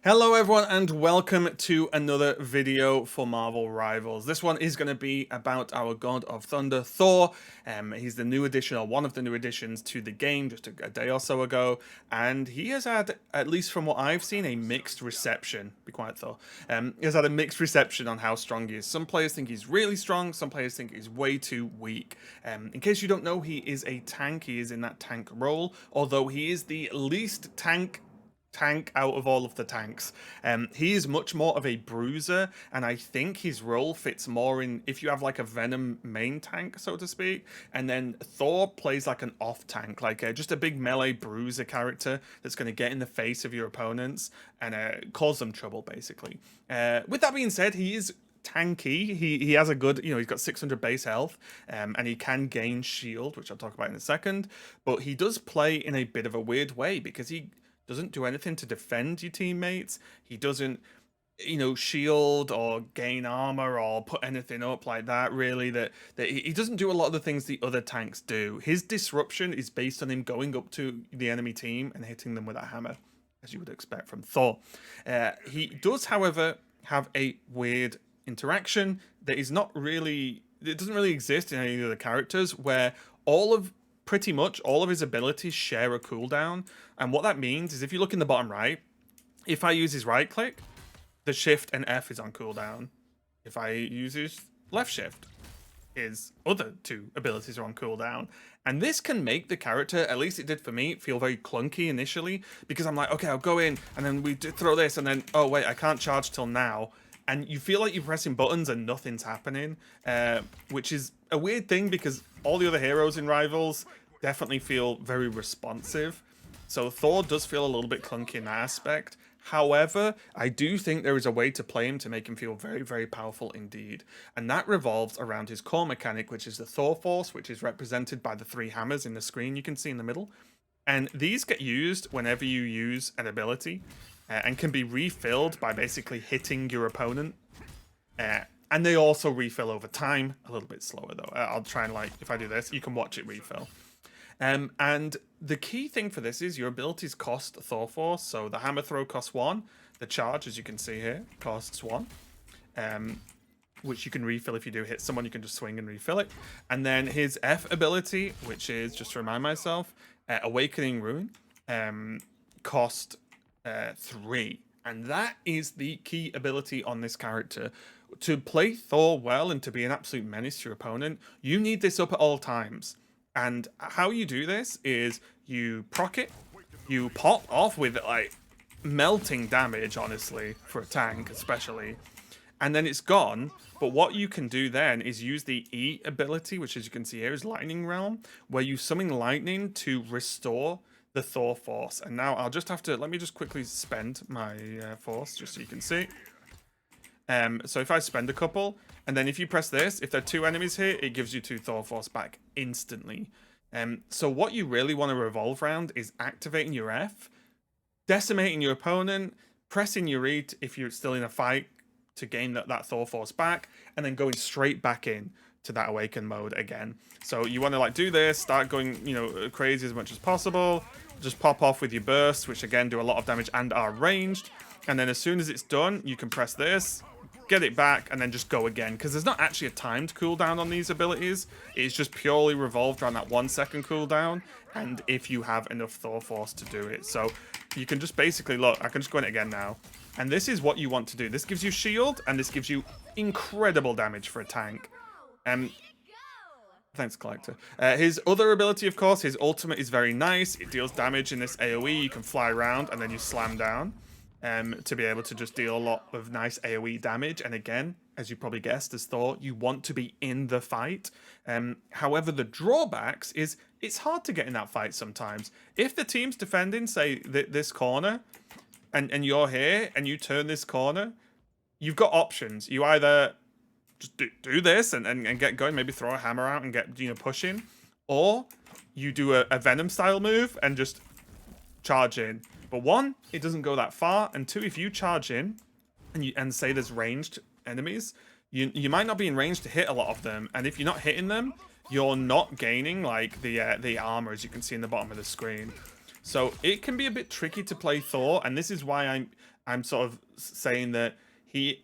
Hello everyone and welcome to another video for Marvel Rivals. This one is going to be about our God of Thunder, Thor. He's the new addition, or one of the new additions to the game just a day or so ago. And he has had, at least from what I've seen, a mixed reception. Be quiet, Thor. He has had a mixed reception on how strong he is. Some players think he's really strong, some players think he's way too weak. In case you don't know, he is a tank. He is in that tank role, although he is the least tank out of all of the tanks. He is much more of a bruiser, and I think his role fits more in if you have like a Venom main tank, so to speak, and then Thor plays like an off tank, like just a big melee bruiser character that's going to get in the face of your opponents and cause them trouble, basically. With that being said, he is tanky. He has a good, he's got 600 base health, and he can gain shield, which I'll talk about in a second, but he does play in a bit of a weird way because he doesn't do anything to defend your teammates. He doesn't, shield or gain armor or put anything up like that, really. That he doesn't do a lot of the things the other tanks do. His disruption is based on him going up to the enemy team and hitting them with a hammer, as you would expect from Thor. He does, however, have a weird interaction that is not really, it doesn't really exist in any of the characters, where pretty much all of his abilities share a cooldown. And what that means is, if you look in the bottom right, if I use his right click, the shift and F is on cooldown. If I use his left shift, his other two abilities are on cooldown. And this can make the character, at least it did for me, feel very clunky initially, because I'm like, okay, I'll go in and then we throw this and then, oh wait, I can't charge till now. And you feel like you're pressing buttons and nothing's happening, which is a weird thing because all the other heroes in Rivals definitely feel very responsive. So Thor does feel a little bit clunky in that aspect. However, I do think there is a way to play him to make him feel very, very powerful indeed. And that revolves around his core mechanic, which is the Thor Force, which is represented by the 3 hammers in the screen you can see in the middle. And these get used whenever you use an ability, and can be refilled by basically hitting your opponent. And they also refill over time, a little bit slower though. I'll try and, if I do this, you can watch it refill. And the key thing for this is your abilities cost Thor Force. So the hammer throw costs 1. The charge, as you can see here, costs 1. Which you can refill if you do hit someone. You can just swing and refill it. And then his F ability, which is, just to remind myself, Awakening Ruin, cost 3. And that is the key ability on this character. To play Thor well and to be an absolute menace to your opponent, you need this up at all times. And how you do this is you proc it, you pop off with melting damage, honestly, for a tank especially, and then it's gone. But what you can do then is use the E ability, which, as you can see here, is Lightning Realm, where you summon lightning to restore the Thor Force. And now I'll just have to, let me just quickly spend my force just so you can see. So if I spend a couple, and then if you press this, if there are 2 enemies here, it gives you 2 Thor Force back instantly. So what you really want to revolve around is activating your F, decimating your opponent, pressing your E if you're still in a fight to gain that Thor Force back, and then going straight back in to that Awaken mode again. So you want to do this, start going, crazy as much as possible. Just pop off with your bursts, which again do a lot of damage and are ranged. And then as soon as it's done, you can press this, get it back, and then just go again, because there's not actually a timed cooldown on these abilities. It's just purely revolved around that 1 second cooldown, and if you have enough Thor Force to do it. So you can just basically, look, I can just go in it again now, and this is what you want to do. This gives you shield, and this gives you incredible damage for a tank. Thanks, Collector. His other ability, of course, his ultimate is very nice. It deals damage in this AoE. You can fly around, and then you slam down. To be able to just deal a lot of nice AoE damage. And again, as you probably guessed, as Thor, you want to be in the fight. However, the drawbacks is it's hard to get in that fight sometimes. If the team's defending, say, this corner, and you're here, and you turn this corner, you've got options. You either just do this and get going, maybe throw a hammer out and get, pushing, or you do a Venom-style move and just charge in. But 1, it doesn't go that far, and 2, if you charge in and say there's ranged enemies, you might not be in range to hit a lot of them, and if you're not hitting them, you're not gaining the armor, as you can see in the bottom of the screen. So it can be a bit tricky to play Thor, and this is why I'm sort of saying that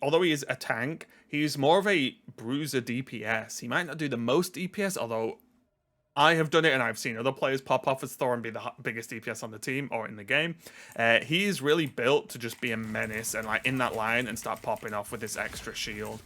although he is a tank, he's more of a bruiser DPS. He might not do the most DPS, although I have done it, and I've seen other players pop off as Thor and be the biggest DPS on the team or in the game. He is really built to just be a menace and like in that line and start popping off with this extra shield.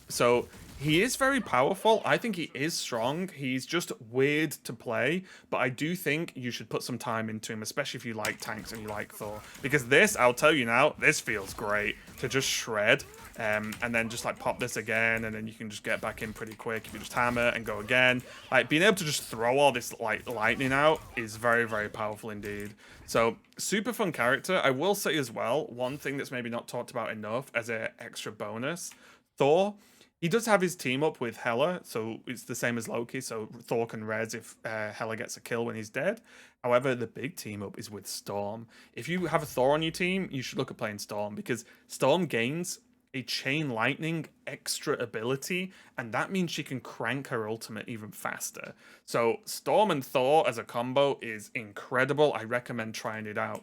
So he is very powerful. I think he is strong. He's just weird to play, but I do think you should put some time into him, especially if you like tanks and you like Thor. Because this, I'll tell you now, this feels great to just shred. And then just like pop this again, and then you can just get back in pretty quick if you just hammer and go again. Like being able to just throw all this like lightning out is very, very powerful indeed. So super fun character. I will say as well, one thing that's maybe not talked about enough as an extra bonus, Thor, he does have his team up with Hela, so it's the same as Loki, so Thor can res if Hela gets a kill when he's dead. However, the big team up is with Storm. If you have a Thor on your team, you should look at playing Storm, because Storm gains a chain lightning extra ability, and that means she can crank her ultimate even faster. So Storm and Thor as a combo is incredible. I recommend trying it out.